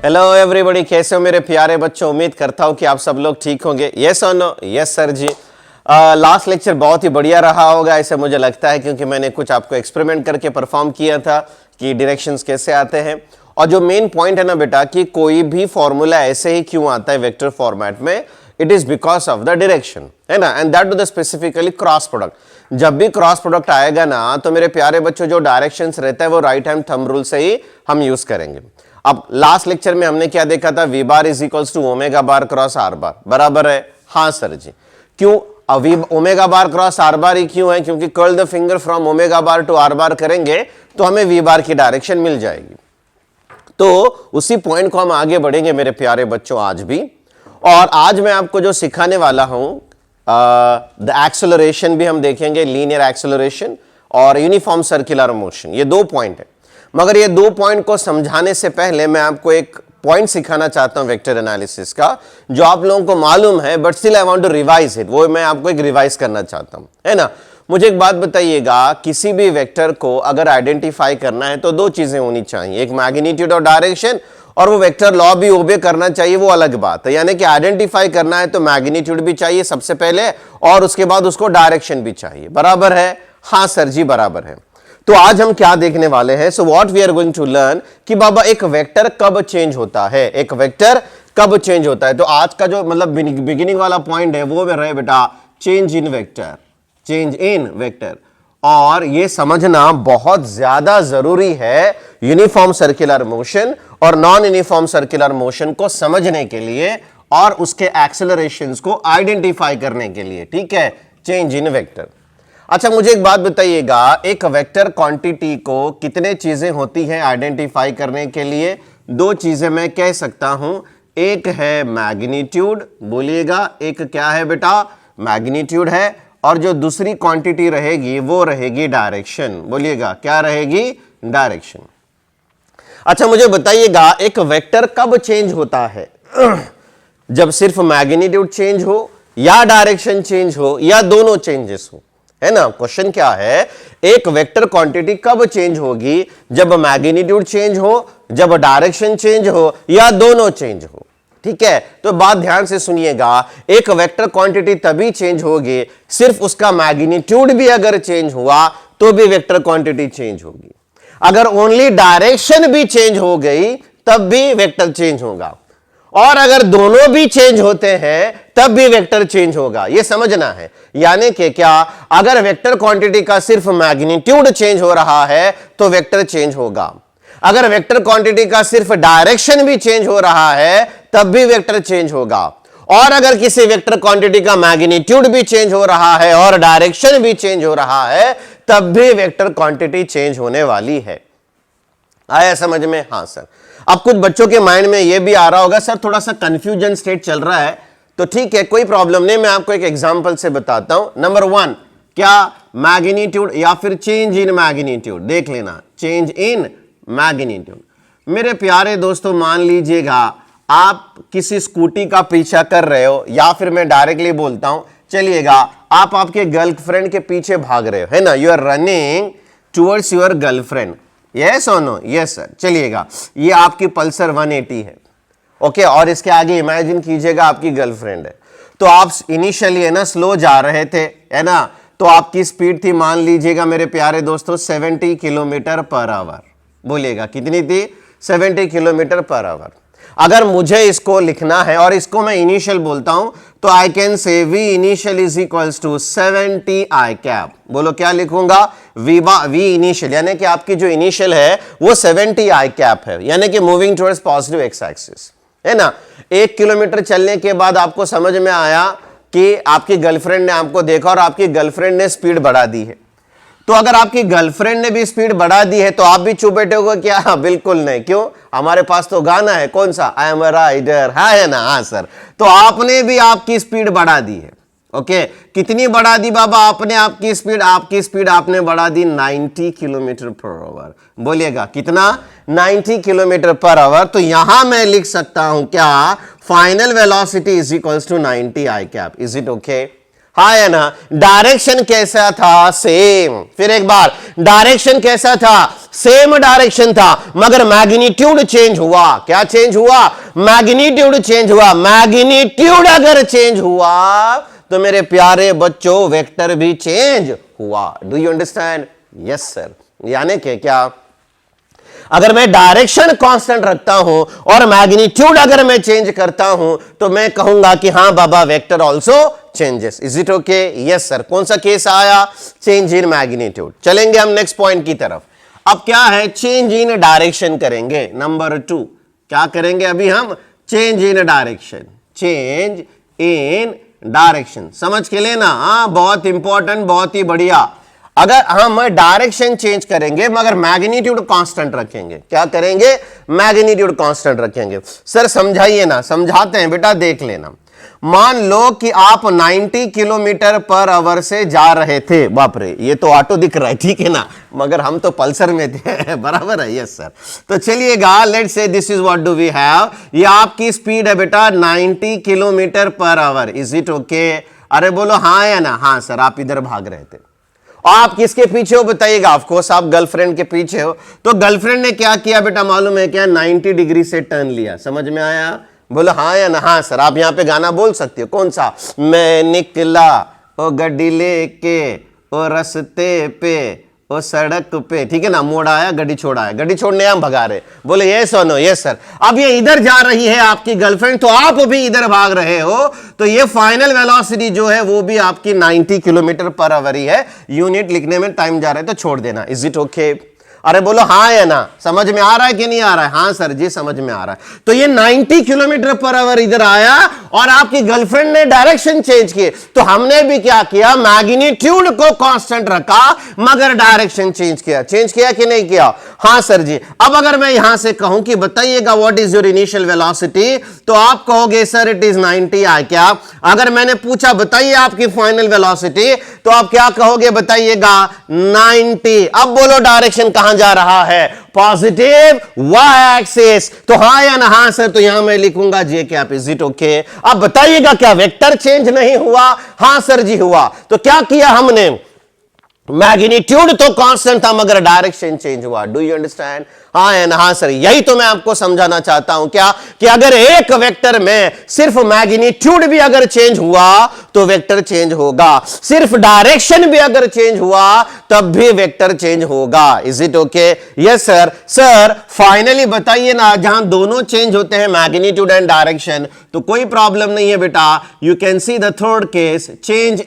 Hello everybody, कैसे हो मेरे प्यारे बच्चों। उम्मीद करता हूं कि आप सब लोग ठीक होंगे। यस और नो? यस सर जी। लास्ट लेक्चर बहुत ही बढ़िया रहा होगा ऐसे मुझे लगता है, क्योंकि मैंने कुछ आपको एक्सपेरिमेंट करके परफॉर्म किया था कि डायरेक्शंस कैसे आते हैं। और जो मेन पॉइंट है ना बेटा, कि कोई भी फॉर्मूला ऐसे ही क्यों आता है वेक्टर फॉर्मेट में, it is because of the direction, है ना। And that to the specifically cross product. जब भी क्रॉस प्रोडक्ट आएगा ना, तो मेरे प्यारे बच्चों जो डायरेक्शंस रहता है वो राइट हैंड थंब रूल से ही हम यूज करेंगे। अब लास्ट लेक्चर में हमने क्या देखा था, V bar is equals to omega bar cross R bar, बराबर है? हाँ सर जी। क्यों omega bar cross R bar ही क्यों है? क्योंकि curl the finger from omega bar to R bar करेंगे तो हमें वी बार की डायरेक्शन मिल जाएगी। तो उसी पॉइंट को हम आगे बढ़ेंगे मेरे प्यारे बच्चों आज भी। और आज मैं आपको जो सिखाने वाला हूं, द एक्सेलरेशन भी हम देखेंगे, लीनियर एक्सेलरेशन और यूनिफॉर्म सर्कुलर मोशन। ये दो पॉइंट है, मगर ये दो पॉइंट को समझाने से पहले मैं आपको एक पॉइंट सिखाना चाहता हूं वेक्टर एनालिसिस का, जो आप लोगों को मालूम है but still I want to revise it. वो मैं आपको एक रिवाइज करना चाहता हूं, है ना। मुझे एक बात बताइएगा, किसी भी वेक्टर को अगर आइडेंटिफाई करना है तो दो चीजें होनी चाहिए, एक मैग्नीट्यूड और डायरेक्शन, और वो वेक्टर लॉ भी ओबे करना चाहिए, वो अलग बात है। यानी कि आइडेंटिफाई करना है तो मैग्नीट्यूड भी चाहिए सबसे पहले, और उसके बाद उसको डायरेक्शन भी चाहिए, बराबर है? हाँ सर जी, बराबर है। तो आज हम क्या देखने वाले हैं? So what we are going to learn कि बाबा एक वेक्टर कब चेंज होता है, एक वेक्टर कब चेंज होता है। तो आज का जो मतलब बिगिनिंग वाला पॉइंट है वो रहे बेटा change in vector, change in vector. और ये समझना बहुत ज्यादा जरूरी है यूनिफॉर्म सर्कुलर मोशन और नॉन यूनिफॉर्म सर्कुलर मोशन को समझने के लिए और उसके एक्सेलरेशंस को आइडेंटिफाई करने के लिए, ठीक है। चेंज इन वेक्टर। अच्छा मुझे एक बात बताइएगा, एक वेक्टर क्वांटिटी को कितने चीजें होती हैं आइडेंटिफाई करने के लिए? दो चीजें मैं कह सकता हूं, एक है मैग्नीट्यूड, बोलिएगा, एक क्या है बेटा? मैग्नीट्यूड है, और जो दूसरी क्वांटिटी रहेगी वो रहेगी डायरेक्शन। बोलिएगा क्या रहेगी? डायरेक्शन। अच्छा मुझे बताइएगा, एक वेक्टर कब चेंज होता है? जब सिर्फ मैग्नीट्यूड चेंज हो, या डायरेक्शन चेंज हो, या दोनों चेंजेस हो, है ना। क्वेश्चन क्या है, एक वेक्टर क्वांटिटी कब चेंज होगी? जब मैग्नीट्यूड चेंज हो, जब डायरेक्शन चेंज हो, या दोनों चेंज हो, ठीक है। तो बात ध्यान से सुनिएगा, एक वेक्टर क्वांटिटी तभी चेंज होगी सिर्फ उसका मैग्नीट्यूड भी अगर चेंज हुआ तो भी वेक्टर क्वांटिटी चेंज होगी। अगर ओनली डायरेक्शन भी चेंज हो गई तब भी वेक्टर चेंज होगा, और अगर दोनों भी चेंज होते हैं तब भी वेक्टर चेंज होगा। यह समझना है। यानी कि क्या, अगर वेक्टर क्वांटिटी का सिर्फ मैग्नीट्यूड चेंज हो रहा है तो वेक्टर चेंज होगा, अगर वेक्टर क्वांटिटी का सिर्फ डायरेक्शन भी चेंज हो रहा है तब भी वेक्टर चेंज होगा, और अगर किसी वेक्टर क्वांटिटी का मैग्नीट्यूड भी चेंज हो रहा है और डायरेक्शन भी चेंज हो रहा है तब भी वेक्टर क्वांटिटी चेंज होने वाली है। आया समझ में? हाँ सर। अब कुछ बच्चों के माइंड में यह भी आ रहा होगा, सर थोड़ा सा कंफ्यूजन स्टेट चल रहा है, तो ठीक है कोई प्रॉब्लम नहीं, मैं आपको एक एग्जांपल से बताता हूं। नंबर 1, क्या मैग्नीट्यूड या फिर चेंज इन मैग्नीट्यूड, देख लेना, चेंज इन मैग्नीट्यूड। मेरे प्यारे दोस्तों, मान लीजिएगा आप किसी स्कूटी का पीछा कर रहे हो, या फिर मैं डायरेक्टली बोलता हूं, चलिएगा आप आपके गर्लफ्रेंड के पीछे भाग रहे हो, है ना। You are running towards your girlfriend, yes और नो? Yes sir. चलिएगा ये आपकी पल्सर 180 है, ओके, और इसके आगे इमेजिन कीजिएगा आपकी गर्लफ्रेंड है। तो आप इनिशियली है ना स्लो जा रहे थे, है ना, तो आपकी स्पीड थी, मान लीजिएगा मेरे प्यारे दोस्तों 70 किलोमीटर पर आवर। बोलिएगा कितनी थी? 70 किलोमीटर पर आवर। अगर मुझे इसको लिखना है और इसको मैं इनिशियल बोलता हूं, तो I can say v initial is equals to 70 I cap. बोलो क्या लिखूंगा? वी इनिशियल, यानी कि आपकी जो इनिशियल है वो 70 आई कैप है, यानी कि moving towards positive x axis, है ना। 1 किलोमीटर चलने के बाद आपको समझ में आया कि आपकी गर्लफ्रेंड ने आपको देखा और आपकी गर्लफ्रेंड ने स्पीड बढ़ा दी है। तो अगर आपकी गर्लफ्रेंड ने भी स्पीड बढ़ा दी है तो आप भी चुप बैठे होगे क्या? हाँ, बिल्कुल नहीं। क्यों? हमारे पास तो गाना है, कौन सा? आई एम अ राइडर, हाँ है ना? हाँ सर। तो आपने भी आपकी स्पीड बढ़ा दी है, ओके। कितनी बढ़ा दी बाबा आपने आपकी स्पीड? आपकी स्पीड आपने बढ़ा दी 90 किलोमीटर पर आवर। बोलिएगा कितना? 90 किलोमीटर पर आवर। तो यहां मैं लिख सकता हूं क्या? Final velocity is equals to 90 I cap. Is it okay? हाँ है ना। डायरेक्शन कैसा था? सेम। फिर एक बार, डायरेक्शन कैसा था? सेम डायरेक्शन था, मगर मैग्नीट्यूड चेंज हुआ। क्या चेंज हुआ? मैग्नीट्यूड चेंज हुआ। मैग्नीट्यूड अगर चेंज हुआ तो मेरे प्यारे बच्चों वेक्टर भी चेंज हुआ। Do you understand? Yes sir. यानी कि क्या, अगर मैं डायरेक्शन कांस्टेंट रखता हूं और मैग्नीट्यूड अगर मैं चेंज करता हूं तो मैं कहूंगा कि हां बाबा vector also changes. Is it okay? Yes sir. कौन सा केस आया? Change in magnitude. चलेंगे हम नेक्स्ट पॉइंट की तरफ। अब क्या है? चेंज इन डायरेक्शन करेंगे। नंबर 2 क्या करेंगे अभी हम? Change in direction. Change in direction समझ के लेना, हाँ बहुत इंपॉर्टेंट, बहुत ही बढ़िया। अगर हम डायरेक्शन चेंज करेंगे मगर मैग्नीट्यूड कांस्टेंट रखेंगे, क्या करेंगे? मैग्नीट्यूड कांस्टेंट रखेंगे। सर समझाइए ना। समझाते हैं बेटा, देख लेना। मान लो कि आप 90 किलोमीटर पर आवर से जा रहे थे। बाप रे, ये तो ऑटो दिख रहा है, ठीक है ना, मगर हम तो पल्सर में थे। बराबर है? Yes sir. तो चलिएगा, let's say this is what do we have. ये आपकी स्पीड है बेटा 90 kilometre per hour. Is it okay? अरे बोलो हाँ या ना? हाँ सर। आप इधर भाग रहे थे। आप किसके पीछे हो बताइएगा? ऑफ कोर्स आप गर्लफ्रेंड के पीछे हो। तो गर्लफ्रेंड ने क्या किया बेटा मालूम है क्या? 90 डिग्री से टर्न लिया। समझ में आया? बोलो हाँ या ना? हाँ सर। आप यहां पे गाना बोल सकते हो। कौन सा? मैं निकला ओ गड्डी लेके ओ रस्ते पे ओ सड़क पे, ठीक है ना, मोड़ आया गड्डी छोड़ आया, गड्डी छोड़ने हम भगा रहे। बोले ये सुनो। Yes sir. अब ये इधर जा रही है आपकी गर्लफ्रेंड, तो आप भी इधर भाग रहे हो, तो ये फाइनल वेलोसिटी जो है वो भी आपकी 90 किलोमीटर पर आवर ही है। यूनिट लिखने में टाइम जा रहा है तो छोड़ देना। Is it okay? अरे बोलो हाँ या ना? समझ में आ रहा है कि नहीं आ रहा है? हाँ सर जी समझ में आ रहा है। तो ये 90 किलोमीटर पर आवर इधर आया और आपकी गर्लफ्रेंड ने डायरेक्शन चेंज किए, तो हमने भी क्या किया? मैग्नीट्यूड को कांस्टेंट रखा मगर डायरेक्शन चेंज किया। चेंज किया कि नहीं किया? हाँ सर जी। अब अगर मैं यहां से कहूं कि बताइएगा what is your initial velocity, तो आप कहोगे सर इट इज 90 है क्या? अगर मैंने पूछा बताइए आपकी फाइनल वेलोसिटी, तो आप क्या कहोगे? बताइएगा 90। अब बोलो डायरेक्शन कहां जा रहा है? Positive y axis. तो हाँ या ना? हाँ सर। तो यहां मैं लिखूंगा जे कैप। Is it okay? अब बताइएगा क्या वेक्टर चेंज नहीं हुआ? हाँ सर जी हुआ। तो क्या किया हमने? मैग्नीट्यूड तो कांस्टेंट था मगर डायरेक्शन चेंज हुआ। Do you understand? हाँ एंड हाँ सर। यही तो मैं आपको समझाना चाहता हूं क्या, कि अगर एक वेक्टर में सिर्फ मैग्नीट्यूड भी अगर चेंज हुआ तो वेक्टर चेंज होगा, सिर्फ डायरेक्शन भी अगर चेंज हुआ तब भी वेक्टर चेंज होगा। Is it okay? Yes sir. Sir finally बताइए ना, जहां दोनों चेंज होते हैं मैग्नीट्यूड एंड डायरेक्शन, तो कोई प्रॉब्लम नहीं है बेटा। You can see the third case, change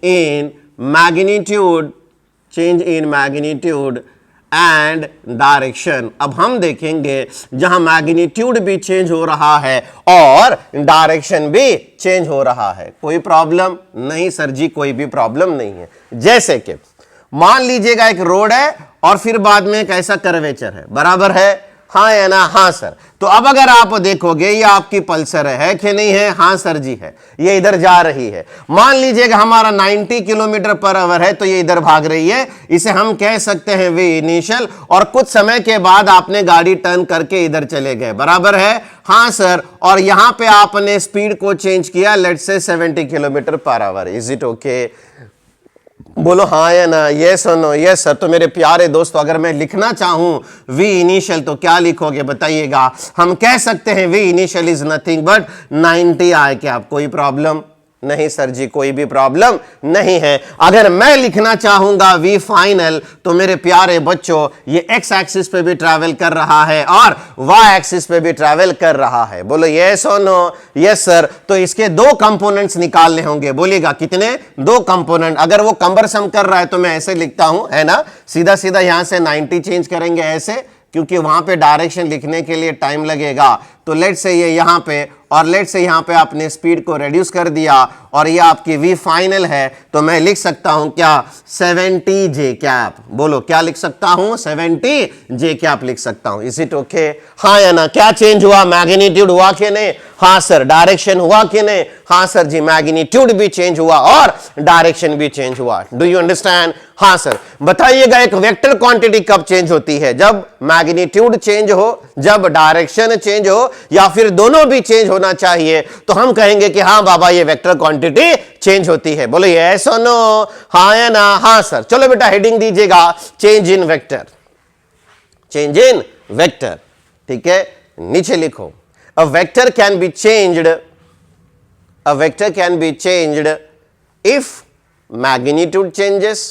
in magnitude, change in magnitude and direction. अब हम देखेंगे जहां मैग्नीट्यूड भी चेंज हो रहा है और डायरेक्शन भी चेंज हो रहा है। कोई प्रॉब्लम नहीं सर जी, कोई भी प्रॉब्लम नहीं है। जैसे कि मान लीजिएगा एक रोड है और फिर बाद में एक ऐसा कर्वेचर है, बराबर है? हाँ या ना? हाँ सर। तो अब अगर आप देखोगे ये आपकी पल्सर है कि नहीं है? हाँ सर जी है। ये इधर जा रही है। मान लीजिएगा हमारा 90 किलोमीटर पर आवर है, तो ये इधर भाग रही है। इसे हम कह सकते हैं वी इनिशियल, और कुछ समय के बाद आपने गाड़ी टर्न करके इधर चले गए, बराबर है? हाँ सर। और यहां पे आपने स्पीड को चेंज किया, let's say 70 kilometre per hour. Is it okay? बोलो हाँ या ना? यस और नो? Yes sir. तो मेरे प्यारे दोस्तों, अगर मैं लिखना चाहूं वी इनिशियल तो क्या लिखोगे बताइएगा? हम कह सकते हैं v initial is nothing but 90 I. क्या आप कोई प्रॉब्लम? नहीं सर जी, कोई भी प्रॉब्लम नहीं है। अगर मैं लिखना चाहूंगा वी फाइनल, तो मेरे प्यारे बच्चों ये एक्स एक्सिस पे भी ट्रैवल कर रहा है और वाई एक्सिस पे भी ट्रैवल कर रहा है। बोलो यस और नो? Yes sir. तो इसके दो कंपोनेंट्स निकालने होंगे। बोलिएगा कितने? दो कंपोनेंट। अगर वो कंबरसम कर रहा है तो मैं ऐसे लिखता हूं, है ना, सीधा सीधा यहां से 90 चेंज करेंगे ऐसे, क्योंकि वहां पे डायरेक्शन लिखने के लिए टाइम लगेगा। तो लेट से ये यहां पे और लेट से यहां पे आपने स्पीड को रिड्यूस कर दिया और ये आपकी वी फाइनल है, तो मैं लिख सकता हूं क्या? 70 जे कैप। बोलो क्या लिख सकता हूं? 70 जे कैप लिख सकता हूं। Is it okay? हाँ या ना? क्या चेंज हुआ? मैग्नीट्यूड हुआ कि नहीं? हाँ सर डायरेक्शन हुआ कि नहीं, हाँ सर जी मैग्नीट्यूड भी चेंज हुआ और डायरेक्शन भी चेंज हुआ। Do you understand? हाँ सर। बताइएगा एक वेक्टर क्वांटिटी कब चेंज होती है? जब मैग्नीट्यूड चेंज हो, जब डायरेक्शन चेंज हो, या फिर दोनों भी चेंज होना चाहिए, तो हम कहेंगे कि हाँ बाबा ये वेक्टर क्वांटिटी चेंज होती है। बोलो यस और नो, हाँ या ना? हाँ सर। चलो बेटा हेडिंग दीजिएगा change in vector, change in vector. ठीक है, नीचे लिखो a vector can be changed, a vector can be changed if magnitude changes,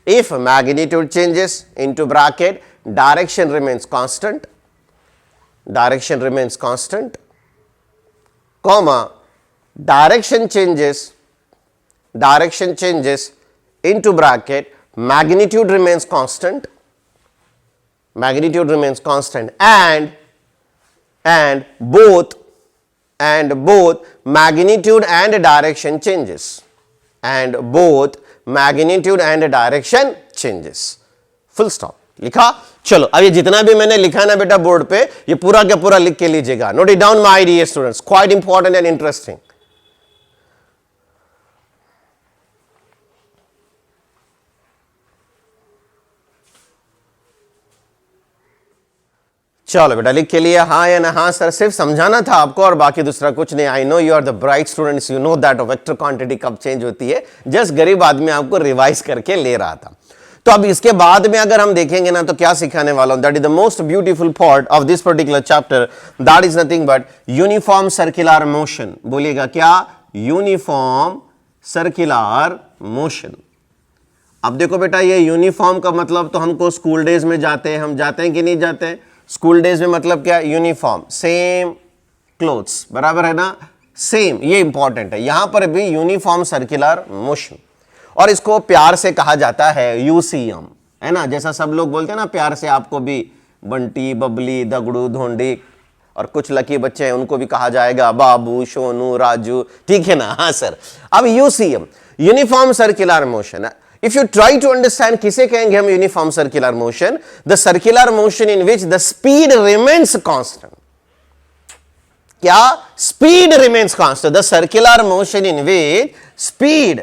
if magnitude changes, into bracket direction remains constant, direction remains constant, comma direction changes, direction changes, into bracket magnitude remains constant, magnitude remains constant, and both magnitude and direction changes, and both magnitude and direction changes, full stop। लिखा? चलो अब ये जितना भी मैंने लिखा ना बेटा बोर्ड पे, ये पूरा का पूरा लिख के लीजिएगा। Note it down my dear students, quite important and interesting. चलो बेटा लिख के लिए हाँ या ना? हाँ सर, सिर्फ समझाना था आपको और बाकी दूसरा कुछ नहीं। I know you are the bright students, you know that vector quantity कब चेंज होती है। जस्ट गरीब आदमी आपको रिवाइज करके ले रहा था। तो अब इसके बाद में अगर हम देखेंगे ना तो क्या सिखाने वाला हूं, that is the most beautiful part of this particular chapter, that is nothing but uniform circular motion. बोलिएगा क्या? Uniform circular motion. अब देखो बेटा ये यूनिफॉर्म का मतलब तो हमको स्कूल डेज में जाते हैं, हम जाते हैं कि नहीं जाते हैं? स्कूल डेज में मतलब क्या? यूनिफॉर्म, सेम क्लोथ्स, बराबर है ना? सेम, ये इंपॉर्टेंट है। यहां पर भी यूनिफॉर्म सर्कुलर मोशन, और इसको प्यार से कहा जाता है यूसीएम, है ना? जैसा सब लोग बोलते हैं ना प्यार से, आपको भी बंटी, बबली, दगड़ू, धोंडी, और कुछ लकी बच्चे हैं उनको भी कहा जाएगा बाबू, सोनू, राजू, ठीक है ना? हाँ सर। अब UCM, uniform circular motion. If you try to understand किसे कहेंगे हम uniform circular motion? The circular motion in which the speed remains constant. क्या? Speed remains constant. The circular motion in which speed,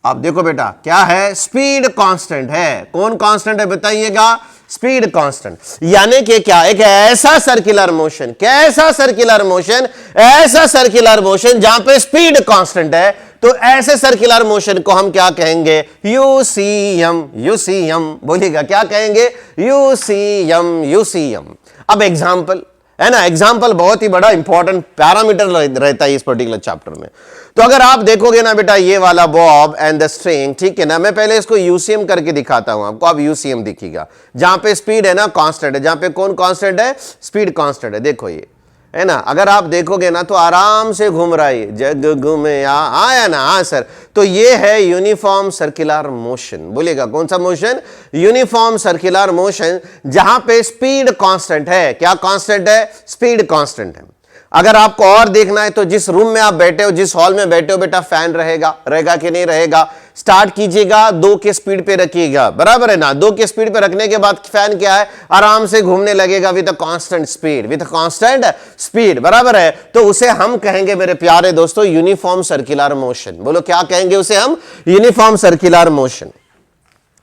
अब देखो बेटा क्या है? स्पीड कांस्टेंट है। कौन कांस्टेंट है बताइएगा? Speed constant. यानी कि क्या? एक ऐसा सर्कुलर मोशन, कैसा सर्कुलर मोशन? ऐसा सर्कुलर मोशन जहां पे स्पीड कांस्टेंट है, तो ऐसे सर्कुलर मोशन को हम क्या कहेंगे? UCM, UCM. बोलिएगा क्या कहेंगे? UCM, UCM. अब एग्जांपल है ना, एग्जाम्पल बहुत ही बड़ा इंपॉर्टेंट पैरामीटर रहता है इस पर्टिकुलर चैप्टर में। तो अगर आप देखोगे ना बेटा ये वाला बॉब एंड द स्ट्रिंग, ठीक है ना, मैं पहले इसको यूसीएम करके दिखाता हूं आपको। अब यूसीएम दिखेगा जहां पे स्पीड है ना कांस्टेंट है, जहां पे कौन कांस्टेंट है? स्पीड कांस्टेंट है। देखो ये है ना, अगर आप देखोगे ना तो आराम से घूम रहा है, जग घूमे आया ना? हाँ सर। तो ये है यूनिफॉर्म सर्कुलर मोशन। बोलिएगा कौन सा मोशन? यूनिफॉर्म सर्कुलर मोशन, जहां पे स्पीड कांस्टेंट है। क्या कांस्टेंट है? स्पीड कांस्टेंट है। अगर आपको और देखना है तो जिस रूम में आप बैठे हो, जिस हॉल में बैठे हो बेटा, फैन रहेगा कि नहीं रहेगा? स्टार्ट कीजिएगा, 2 के स्पीड पे रखिएगा, बराबर है ना? 2 के स्पीड पे रखने के बाद फैन क्या है? आराम से घूमने लगेगा with a constant speed, with constant speed, बराबर है? तो उसे हम कहेंगे मेरे प्यारे दोस्तों यूनिफॉर्म सर्कुलर मोशन। बोलो क्या कहेंगे उसे हम? Uniform circular motion.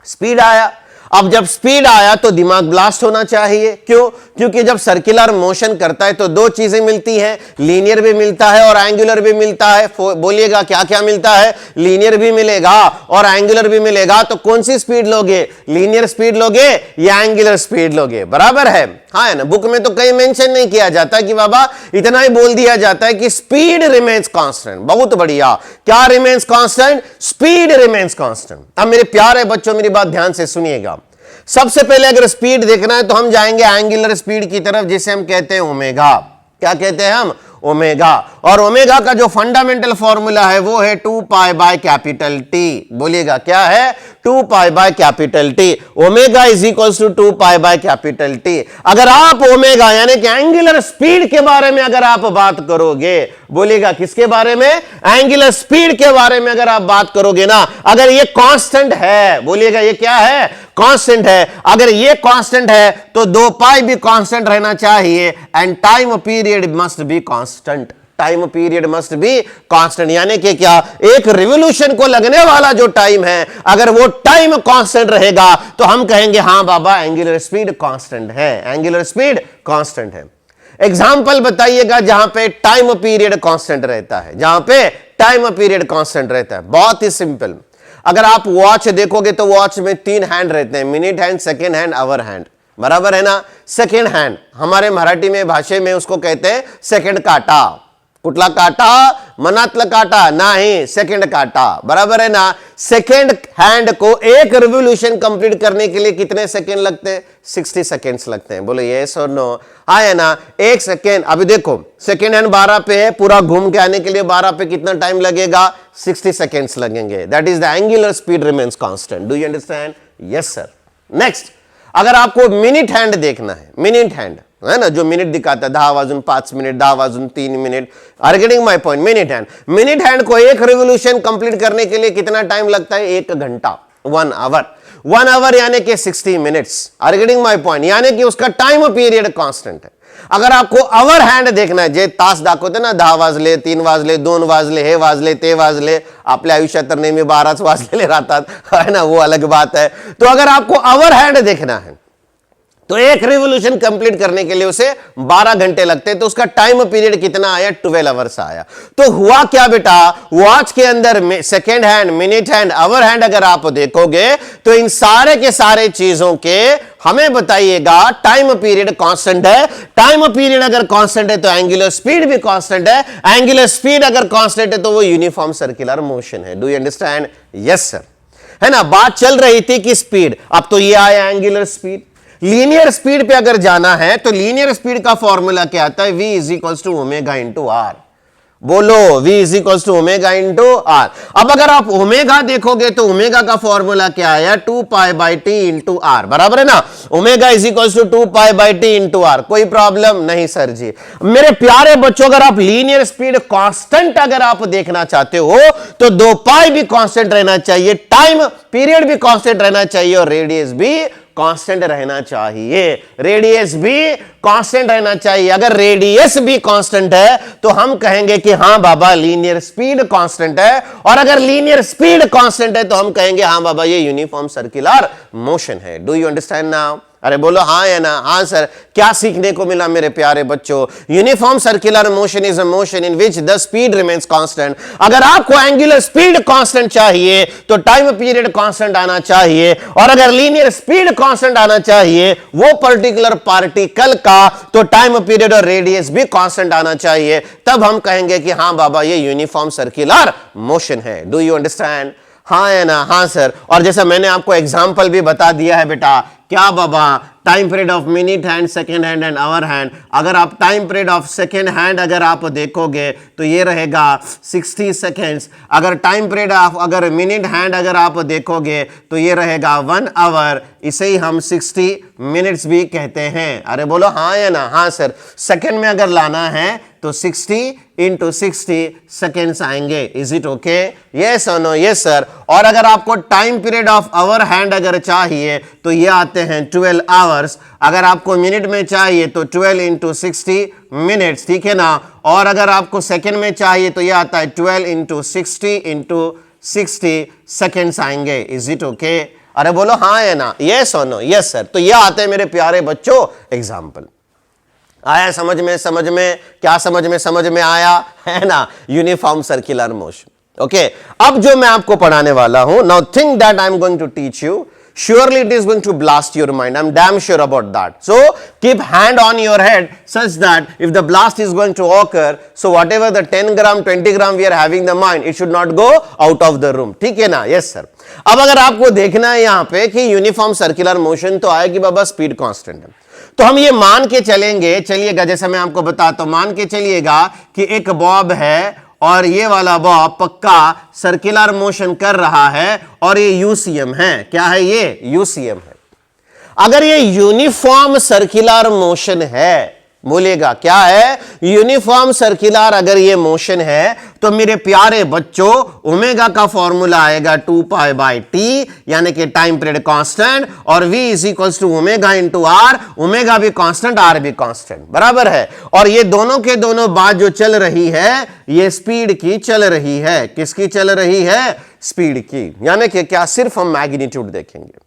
स्पीड आया, अब जब स्पीड आया तो दिमाग ब्लास्ट होना चाहिए। क्यों? क्योंकि जब सर्कुलर मोशन करता है तो 2 चीजें मिलती हैं, लीनियर भी मिलता है और एंगुलर भी मिलता है। बोलिएगा क्या क्या मिलता है? लीनियर भी मिलेगा और एंगुलर भी मिलेगा। तो कौन सी स्पीड लोगे? लीनियर स्पीड लोगे या एंगुलर स्पीड लोगे? बराबर है, हाँ है ना? बुक में तो कहीं मेंशन नहीं किया जाता कि बाबा, इतना ही बोल दिया जाता है कि स्पीड रिमेन्स कांस्टेंट। बहुत बढ़िया। क्या remains constant? Speed remains constant. अब मेरे प्यारे बच्चों मेरी बात ध्यान से सुनिएगा। सबसे पहले अगर स्पीड देखना है तो हम जाएंगे एंगुलर स्पीड की तरफ, जिसे हम कहते हैं ओमेगा। क्या कहते हैं हम? ओमेगा। और ओमेगा का जो फंडामेंटल फॉर्मूला है वो है 2 पाई बाय कैपिटल टी। बोलिएगा क्या है? 2 pi by capital T. Omega is equals to 2 pi by capital T. अगर आप ओमेगा यानी कि एंगुलर स्पीड के बारे में अगर आप बात करोगे, बोलिएगा किसके बारे में? एंगुलर स्पीड के बारे में अगर आप बात करोगे ना, अगर ये कांस्टेंट है, बोलिएगा ये क्या है? कांस्टेंट है। अगर ये कांस्टेंट है तो 2 पाई भी कांस्टेंट रहना चाहिए and time period must be constant. Time period must be constant, यानी कि क्या? एक रिवॉल्यूशन को लगने वाला जो टाइम है, अगर वो टाइम कांस्टेंट रहेगा तो हम कहेंगे हां बाबा एंगुलर स्पीड कांस्टेंट है, एंगुलर स्पीड कांस्टेंट है। एग्जाम्पल बताइएगा जहां पे टाइम पीरियड कांस्टेंट रहता है, जहां पे टाइम पीरियड कांस्टेंट रहता है। बहुत ही सिंपल, अगर आप वॉच देखोगे तो वॉच में 3 हैंड रहते हैं, minute hand, second hand, hour hand, बराबर है ना? सेकेंड हैंड हमारे मराठी में भाषा में उसको कहते हैं सेकंड काटा। कुठला काटा? मनातला काटा नाही, सेकंड काटा, बराबर है ना? सेकंड हैंड को एक रिवॉल्यूशन कंप्लीट करने के लिए कितने सेकंड लगते हैं? 60 सेकंड्स लगते हैं। बोलो यस और नो? हाँ है ना? 1 सेकंड। अभी देखो सेकंड हैंड 12 पे है, पूरा घूम के आने के लिए 12 पे कितना टाइम लगेगा? 60 सेकंड्स लगेंगे। That is the angular speed remains constant. Do you understand? Yes sir. Next, अगर आपको मिनट हैंड देखना है, मिनट हैंड है ना, जो मिनट दिखाता है 10 वाजून 5 मिनट, 10 वाजून 3 minute, are getting my point? Minute hand, minute hand को एक रिवॉल्यूशन कंप्लीट करने के लिए कितना टाइम लगता है? 1 घंटा, 1 आवर। 1 आवर यानी कि 60 minutes, are getting my point? यानी कि उसका टाइम पीरियड कांस्टेंट है। अगर आपको आवर हैंड देखना आहे, जे तास दाखवते ना, 10 वाजले, 3 वाजले, 2 वाजले, हे वाजले, ते वाजले, आपल्या आयुष्यात तर नेहमी 12च वाजलेले राहतात, है ना, वो अलग बात है। तो अगर आपको आवर हैंड देखना है तो एक रिवॉल्यूशन कंप्लीट करने के लिए उसे 12 घंटे लगते हैं, तो उसका टाइम पीरियड कितना आया? 12 आवर्स आया। तो हुआ क्या बेटा? वॉच के अंदर second hand, minute hand, hour hand अगर आप देखोगे तो इन सारे के सारे चीजों के हमें बताइएगा टाइम पीरियड कांस्टेंट है। टाइम पीरियड अगर कांस्टेंट है तो एंगुलर स्पीड भी कांस्टेंट है। एंगुलर स्पीड अगर कांस्टेंट है तो वो यूनिफॉर्म सर्कुलर मोशन है। Do you understand? Yes sir. है ना, बात चल रही थी कि स्पीड, अब तो ये आया एंगुलर स्पीड। लीनियर स्पीड पे अगर जाना है तो लीनियर स्पीड का फॉर्मूला क्या आता है? v is equals to omega into r. बोलो, v is equals to omega into r. अब अगर आप ओमेगा देखोगे तो ओमेगा का फॉर्मूला क्या आया? 2 pi by T into r, बराबर है ना? Omega is equals to 2 pi by T into r. कोई प्रॉब्लम नहीं सर जी। मेरे प्यारे बच्चों, अगर आप लीनियर स्पीड कांस्टेंट अगर आप देखना चाहते हो तो 2 पाई भी कांस्टेंट रहना चाहिए, टाइम पीरियड भी कांस्टेंट रहना चाहिए और रेडियस भी कांस्टेंट रहना चाहिए। रेडियस भी कांस्टेंट रहना चाहिए। अगर रेडियस भी कांस्टेंट है तो हम कहेंगे कि हां बाबा लीनियर स्पीड कांस्टेंट है, और अगर लीनियर स्पीड कांस्टेंट है तो हम कहेंगे हां बाबा ये यूनिफॉर्म सर्कुलर मोशन है। Do you understand now? अरे बोलो हाँ या ना? हाँ सर। क्या सीखने को मिला मेरे प्यारे बच्चों? Uniform circular motion is a motion in which the speed remains constant. अगर आपको एंगुलर स्पीड कांस्टेंट चाहिए तो टाइम पीरियड कांस्टेंट आना चाहिए, और अगर लीनियर स्पीड कांस्टेंट आना चाहिए वो पर्टिकुलर पार्टिकल का, तो टाइम पीरियड और रेडियस भी कांस्टेंट आना चाहिए। तब हम कहेंगे कि हाँ बाबा ये यूनिफॉर्म सर्कुलर मोशन है। Do you understand? हाँ है ना? हाँ सर। और जैसा मैंने आपको एग्जांपल भी बता दिया है बेटा, क्या बाबा? Time period of minute hand, second hand and hour hand. अगर आप time period of second hand अगर आप देखोगे तो ये रहेगा 60 सेकेंड्स। अगर टाइम पीरियड ऑफ अगर मिनट हैंड अगर आप देखोगे तो ये रहेगा 1 आवर। इसे ही हम 60 मिनट्स भी कहते हैं। अरे बोलो हाँ या ना? हाँ सर। सेकेंड में अगर लाना है तो 60 इंटू 60 सेकेंड्स आएंगे। Is it okay? यस और नो? Yes sir. और अगर आपको time period of hour hand अगर चाहिए तो ये आते हैं 12 आवर्स। अगर आपको मिनट में चाहिए तो 12 इंटू 60 मिनट्स, ठीक है ना? और अगर आपको सेकेंड में चाहिए तो ये आता है 12 इंटू 60 सेकेंड्स आएंगे। Is it okay? अरे बोलो हाँ या ना? यस और नो? Yes sir. तो ये आते हैं मेरे प्यारे बच्चों एग्जाम्पल। आया समझ में? समझ में? क्या समझ में आया है ना? Uniform circular motion. ओके, अब जो मैं आपको पढ़ाने वाला हूं, now think that I am going to teach you, surely it is going to blast your mind. I'm damn sure about that. So keep hand on your head such that if the blast is going to occur, so whatever the 10 gram 20 gram we are having the mind, it should not go out of the room. ठीक है ना? yes sir. अब अगर आपको देखना है यहां पे कि यूनिफॉर्म सर्कुलर मोशन तो आएगी बाबा स्पीड कांस्टेंट है, तो हम ये मान के चलेंगे, चलिएगा, जैसा मैं आपको बताता हूं, मान के चलिएगा कि एक बॉब है और ये वाला बॉब पक्का सर्कुलर मोशन कर रहा है और ये यूसीएम है। क्या है ये? यूसीएम है। अगर ये यूनिफॉर्म सर्कुलर मोशन है, बोलेगा क्या है? यूनिफॉर्म सर्कुलर अगर ये मोशन है तो मेरे प्यारे बच्चों ओमेगा का फॉर्मूला आएगा 2 पाई बाई टी, यानी कि टाइम पीरियड कांस्टेंट, और v is equals to omega into r. Omega भी कांस्टेंट, आर भी कांस्टेंट, बराबर है। और ये दोनों के दोनों बात जो चल रही है ये स्पीड की चल रही है। किसकी चल रही है? स्पीड की। यानी कि क्या? सिर्फ हम मैग्नीट्यूड देखेंगे।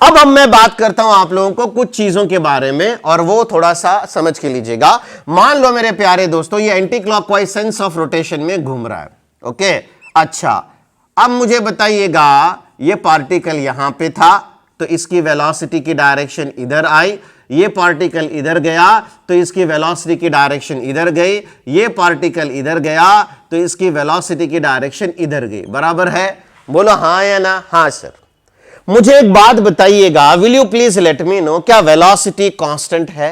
अब मैं बात करता हूं आप लोगों को कुछ चीजों के बारे में, और वो थोड़ा सा समझ के लीजिएगा। मान लो मेरे प्यारे दोस्तों ये anti clockwise sense of rotation में घूम रहा है। ओके, अच्छा, अब मुझे बताइएगा ये पार्टिकल यहां पे था तो इसकी वेलोसिटी की डायरेक्शन इधर आई, ये पार्टिकल इधर गया तो इसकी वेलोसिटी की डायरेक्शन इधर गई, ये पार्टिकल इधर गया तो इसकी वेलोसिटी की डायरेक्शन इधर गई, बराबर है? बोलो हाँ या ना? हाँ सर। मुझे एक बात बताइएगा, will you please let me know, क्या वेलोसिटी कांस्टेंट है?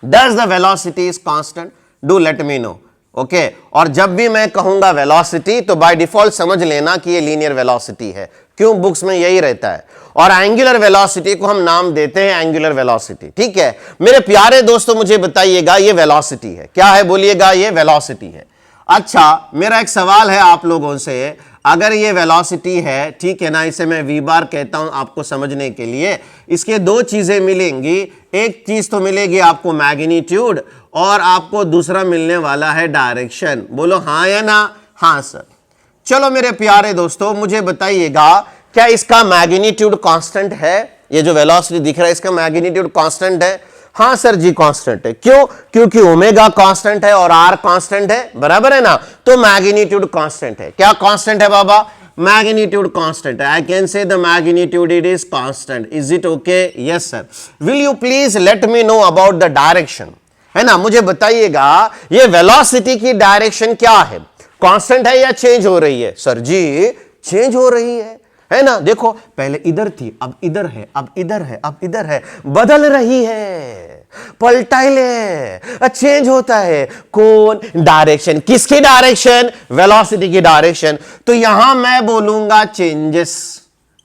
Does the velocity is constant? Do let me know. Okay, और जब भी मैं कहूंगा वेलोसिटी तो बाय डिफॉल्ट समझ लेना कि ये लीनियर वेलोसिटी है। क्यों? बुक्स में यही रहता है। और एंगुलर वेलोसिटी को हम नाम देते हैं एंगुलर वेलोसिटी। ठीक है मेरे प्यारे दोस्तों, मुझे बताइएगा ये वेलोसिटी है। क्या है? बोलिएगा। ये वेलोसिटी है। अच्छा, मेरा एक सवाल है आप लोगों से, अगर ये वेलोसिटी है, ठीक है ना, इसे मैं वी बार कहता हूं आपको समझने के लिए, इसके दो चीजें मिलेंगी। एक चीज तो मिलेगी आपको मैग्नीट्यूड, और आपको दूसरा मिलने वाला है डायरेक्शन। बोलो हाँ या ना? हाँ सर। चलो मेरे प्यारे दोस्तों मुझे बताइएगा, क्या इसका मैग्नीट्यूड कांस्टेंट है? ये जो वेलोसिटी दिख रहा है इसका मैग्नीट्यूड कांस्टेंट है? हाँ सर जी कांस्टेंट है। क्यों? क्योंकि ओमेगा कांस्टेंट है और आर कांस्टेंट है, बराबर है ना, तो मैग्नीट्यूड कांस्टेंट है। क्या कांस्टेंट है बाबा? मैग्नीट्यूड कांस्टेंट है। आई कैन से the magnitude it is constant. Is it okay? Yes sir. Will you please let me know about the direction, है ना, मुझे बताइएगा ये वेलोसिटी की डायरेक्शन क्या है? कांस्टेंट है या चेंज हो रही है? सर जी चेंज हो रही है ना। देखो पहले इधर थी, अब इधर है, अब इधर है, अब इधर है, बदल रही है, पलटाइले, चेंज होता है। कौन? डायरेक्शन। किसकी डायरेक्शन? वेलोसिटी की डायरेक्शन। तो यहां मैं बोलूंगा चेंजेस,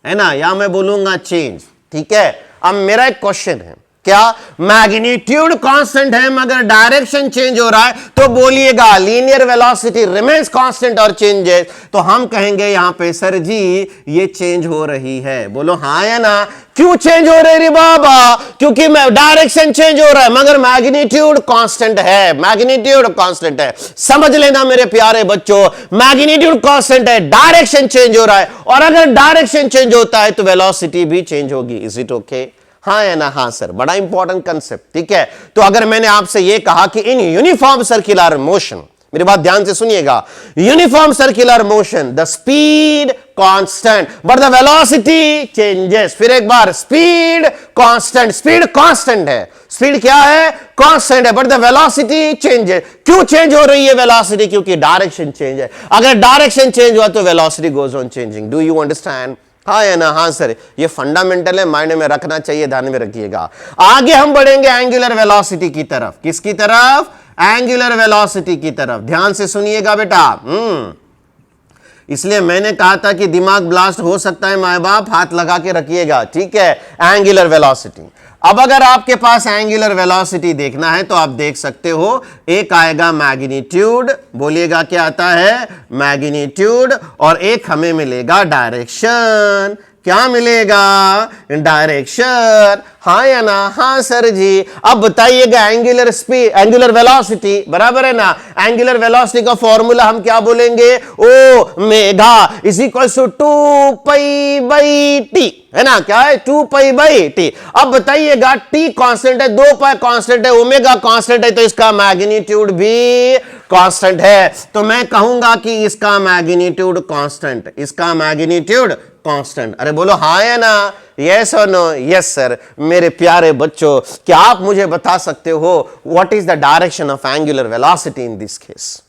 है ना, यहां मैं बोलूंगा चेंज। ठीक है, अब मेरा एक क्वेश्चन है, क्या मैग्नीट्यूड कांस्टेंट है मगर डायरेक्शन चेंज हो रहा है, तो बोलिएगा लीनियर वेलोसिटी रिमेन्स कांस्टेंट और चेंजेस, तो हम कहेंगे यहां पे सर जी ये चेंज हो रही है। बोलो हाँ या ना? क्यों चेंज हो रही है बाबा? क्योंकि डायरेक्शन चेंज हो रहा है मगर मैग्नीट्यूड कांस्टेंट है। मैग्नीट्यूड कांस्टेंट है, समझ लेना मेरे प्यारे बच्चों, मैग्नीट्यूड कांस्टेंट है, डायरेक्शन चेंज हो रहा है, और अगर डायरेक्शन चेंज होता है तो वेलोसिटी भी चेंज होगी। Is it okay? हाँ या ना? हाँ सर। बड़ा इंपॉर्टेंट कंसेप्ट। ठीक है, तो अगर मैंने आपसे यह कहा कि इन यूनिफॉर्म सर्कुलर मोशन, मेरी बात ध्यान से सुनिएगा, uniform circular motion the speed constant but the velocity changes. फिर एक बार, स्पीड कांस्टेंट, स्पीड कांस्टेंट है, स्पीड क्या है? कांस्टेंट है, बट द वेलोसिटी चेंजेस। क्यों चेंज हो रही है वेलोसिटी? क्योंकि डायरेक्शन चेंज है। अगर डायरेक्शन चेंज हुआ तो velocity goes on changing. Do you understand? हाँ या ना? हाँ सर। ये फंडामेंटल है, माइंड में रखना चाहिए, ध्यान में रखिएगा। आगे हम बढ़ेंगे एंगुलर वेलोसिटी की तरफ। किसकी तरफ? एंगुलर वेलोसिटी की तरफ। ध्यान से सुनिएगा बेटा। इसलिए मैंने कहा था कि दिमाग ब्लास्ट हो सकता है, माए बाप हाथ लगा के रखिएगा। ठीक है, एंगुलर वेलोसिटी। अब अगर आपके पास एंगुलर वेलोसिटी देखना है तो आप देख सकते हो, एक आएगा मैग्नीट्यूड, बोलिएगा क्या आता है? मैग्नीट्यूड, और एक हमें मिलेगा डायरेक्शन। क्या मिलेगा? डायरेक्शन। हाँ या ना? हाँ सर जी। अब बताइएगा एंगुलर स्पीड, एंगुलर वेलोसिटी, बराबर है ना, एंगुलर वेलोसिटी का फॉर्मूला हम क्या बोलेंगे? Omega is equal to 2 pi by T, है ना। क्या है? 2 पाई बाई टी। अब बताइएगा टी कांस्टेंट है, 2 पाई कांस्टेंट है, ओमेगा कांस्टेंट है, तो इसका मैग्नीट्यूड भी कांस्टेंट है। तो मैं कहूंगा कि इसका मैग्नीट्यूड कांस्टेंट, इसका मैग्नीट्यूड कांस्टेंट। अरे बोलो हाँ या ना? यस और नो? Yes sir. मेरे प्यारे बच्चों, क्या आप मुझे बता सकते हो what is the direction of angular velocity in this case?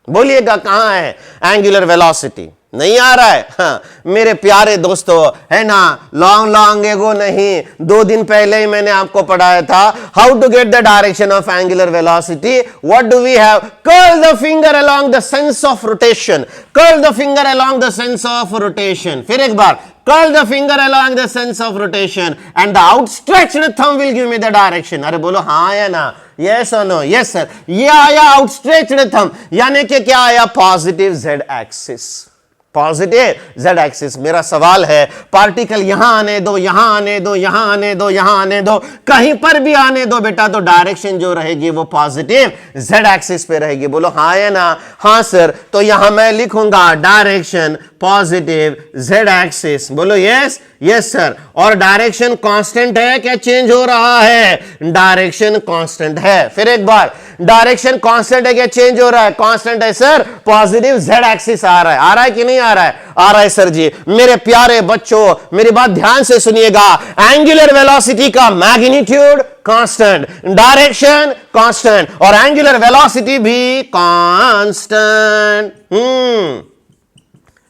बोलिएगा कहां है एंगुलर वेलोसिटी? नहीं आ रहा है? हाँ, मेरे प्यारे दोस्तों, है ना, लॉन्ग लॉन्ग एगो नहीं, 2 दिन पहले ही मैंने आपको पढ़ाया था how to get the direction of angular velocity. What do we have? Curl the finger along the sense of rotation. Curl the finger along the sense of rotation. फिर एक बार, curl the finger along the sense of rotation and the outstretched thumb will give me the direction. अरे बोलो हाँ या ना, yes or no? Yes sir. ये आया outstretched thumb, यानी कि क्या आया? Positive z axis. Positive z axis. मेरा सवाल है, पार्टिकल यहां आने दो, यहां आने दो, यहां आने दो, यहां आने दो, कहीं पर भी आने दो बेटा, तो डायरेक्शन जो रहेगी वो पॉजिटिव z एक्सिस पे रहेगी. बोलो हाँ या ना? हाँ सर. तो यहां मैं लिखूंगा डायरेक्शन पॉजिटिव z एक्सिस. बोलो यस. Yes sir. और डायरेक्शन कांस्टेंट है क्या चेंज हो रहा है? डायरेक्शन कांस्टेंट है. फिर एक बार, डायरेक्शन कांस्टेंट है क्या चेंज हो रहा है? कांस्टेंट है सर. पॉजिटिव z एक्सिस आ रहा है. आ रहा है कि नहीं आ रहा है? आ रहा है सर जी. मेरे प्यारे बच्चों, मेरी बात ध्यान से सुनिएगा. एंगुलर वेलोसिटी का मैग्नीट्यूड कांस्टेंट, डायरेक्शन कांस्टेंट और एंगुलर वेलोसिटी भी कांस्टेंट.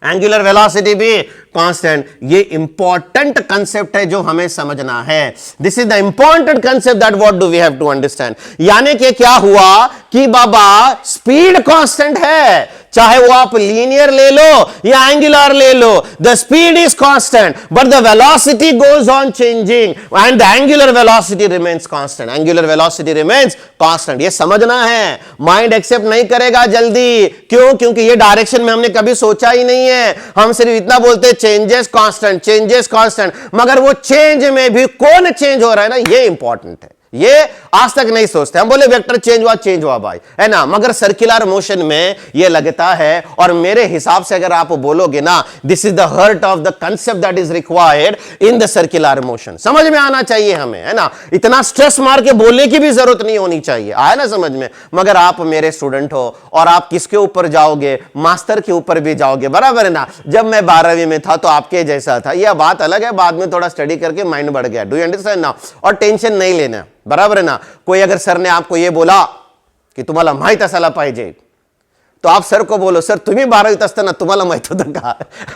एंगुलर वेलोसिटी भी कांस्टेंट. ये इंपॉर्टेंट कंसेप्ट है जो हमें समझना है. This is the important concept that what do we have to understand. यानी कि क्या हुआ कि बाबा स्पीड कांस्टेंट है, चाहे वो आप लीनियर ले लो या एंगुलर ले लो. The speed is constant but the velocity goes on changing and the angular velocity remains constant. Angular velocity remains constant. ये समझना है. माइंड एक्सेप्ट नहीं करेगा जल्दी. क्यों? क्योंकि ये डायरेक्शन में हमने कभी सोचा ही नहीं है. हम सिर्फ इतना बोलते चेंजेस कांस्टेंट, चेंजेस कांस्टेंट, मगर वो चेंज में भी कौन चेंज हो रहा है ना, ये इंपॉर्टेंट है. ये आज तक नहीं सोचते. हम बोले वेक्टर चेंज हुआ भाई, है ना, मगर सर्कुलर मोशन में ये लगता है. और मेरे हिसाब से अगर आप बोलोगे ना, this is the heart of the concept that is required in the circular motion. समझ में आना चाहिए हमें, है ना. इतना स्ट्रेस मार के बोलने की भी जरूरत नहीं होनी चाहिए. आया ना समझ में. मगर आप मेरे स्टूडेंट हो और आप किसके ऊपर जाओगे? मास्टर के ऊपर भी जाओगे, बराबर है ना. जब मैं 12वीं में था तो आपके जैसा था. यह बात अलग है, बाद में थोड़ा स्टडी करके माइंड बढ़ गया. डू यू अंडरस्टैंड ना? और टेंशन नहीं लेना, बराबर है ना. कोई अगर सर ने आपको यह बोला की तुम्हाला माहित असायला पाहिजे, तो आप सर को बोलो सर तुम्ही 12वीत असताना तुम्हाला माहित होतं का?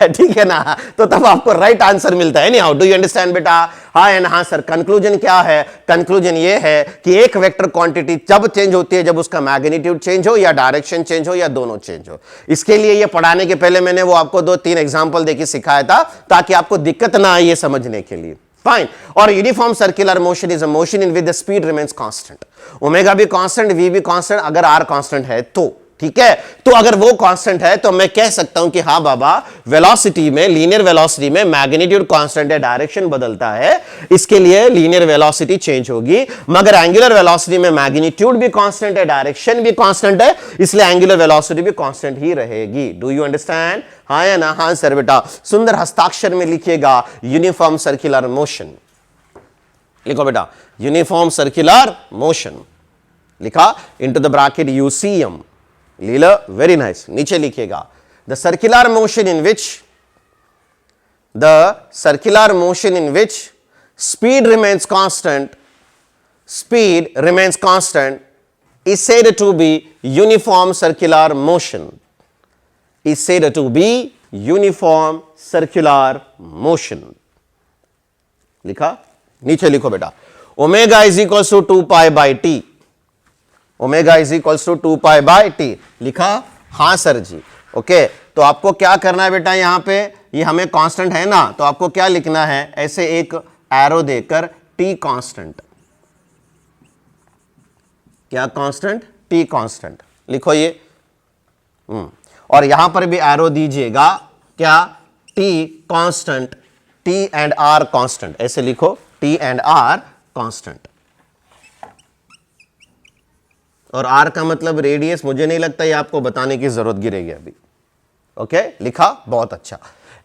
ठीक है ना. तो तब आपको राइट आंसर मिलता है. हाउ डू यू अंडरस्टैंड बेटा? हाँ एंड हाँ सर. कंक्लूजन क्या है? कंक्लूजन ये है कि एक वेक्टर क्वांटिटी जब चेंज होती है जब उसका मैग्नीट्यूड चेंज हो या डायरेक्शन चेंज हो या दोनों चेंज हो. इसके लिए ये पढ़ाने के पहले मैंने वो आपको 2-3 एग्जाम्पल देके सिखाया था ताकि आपको दिक्कत ना आए ये समझने के लिए. फाइन. और uniform circular motion is a motion in which the speed remains constant. Omega भी कांस्टेंट, वी भी कांस्टेंट, अगर आर कांस्टेंट है तो. ठीक है. तो अगर वो कांस्टेंट है तो मैं कह सकता हूं कि हाँ बाबा, वेलोसिटी में, लीनियर वेलोसिटी में मैग्नीट्यूड कांस्टेंट है, डायरेक्शन बदलता है, इसके लिए लीनियर वेलोसिटी चेंज होगी. मगर एंगुलर वेलोसिटी में मैग्नीट्यूड भी कांस्टेंट है, डायरेक्शन भी कांस्टेंट है, इसलिए एंगुलर वेलोसिटी भी कांस्टेंट ही रहेगी. Do you understand? हाँ या ना? हाँ सर बेटा. सुंदर हस्ताक्षर में लिखिएगा यूनिफॉर्म सर्कुलर मोशन. लिखो बेटा यूनिफॉर्म सर्कुलर मोशन. लिखा into the bracket UCM. Leela very nice. नीचे लिखिएगा the circular motion in which speed remains constant is said to be uniform circular motion. Is said to be uniform circular motion. लिखा. नीचे लिखो बेटा omega is equal to 2 pi by T. Omega is equal to 2 pi by T. लिखा. हाँ sir जी. Okay. तो आपको क्या करना है बेटा, यहां पे ये हमें कांस्टेंट है ना, तो आपको क्या लिखना है, ऐसे एक एरो देकर टी कांस्टेंट. क्या कांस्टेंट? T constant. लिखो ये. और यहां पर भी एरो दीजिएगा. क्या? T constant. T and R constant. ऐसे लिखो टी एंड आर कांस्टेंट. और आर का मतलब रेडियस. मुझे नहीं लगता ये आपको बताने की जरूरत गिरेगी अभी. ओके. लिखा. बहुत अच्छा.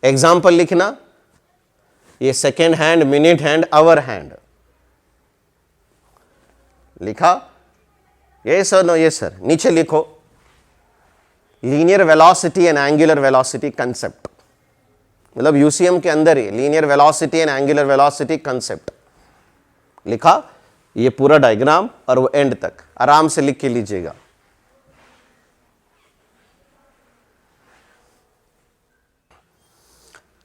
एग्जाम्पल लिखना. ये second hand, minute hand, hour hand. लिखा. ये सर नो. ये सर. नीचे लिखो linear velocity and angular velocity concept. मतलब यूसीएम के अंदर ही linear velocity and angular velocity concept. लिखा. ये पूरा डायग्राम और वो एंड तक आराम से लिख के लीजिएगा.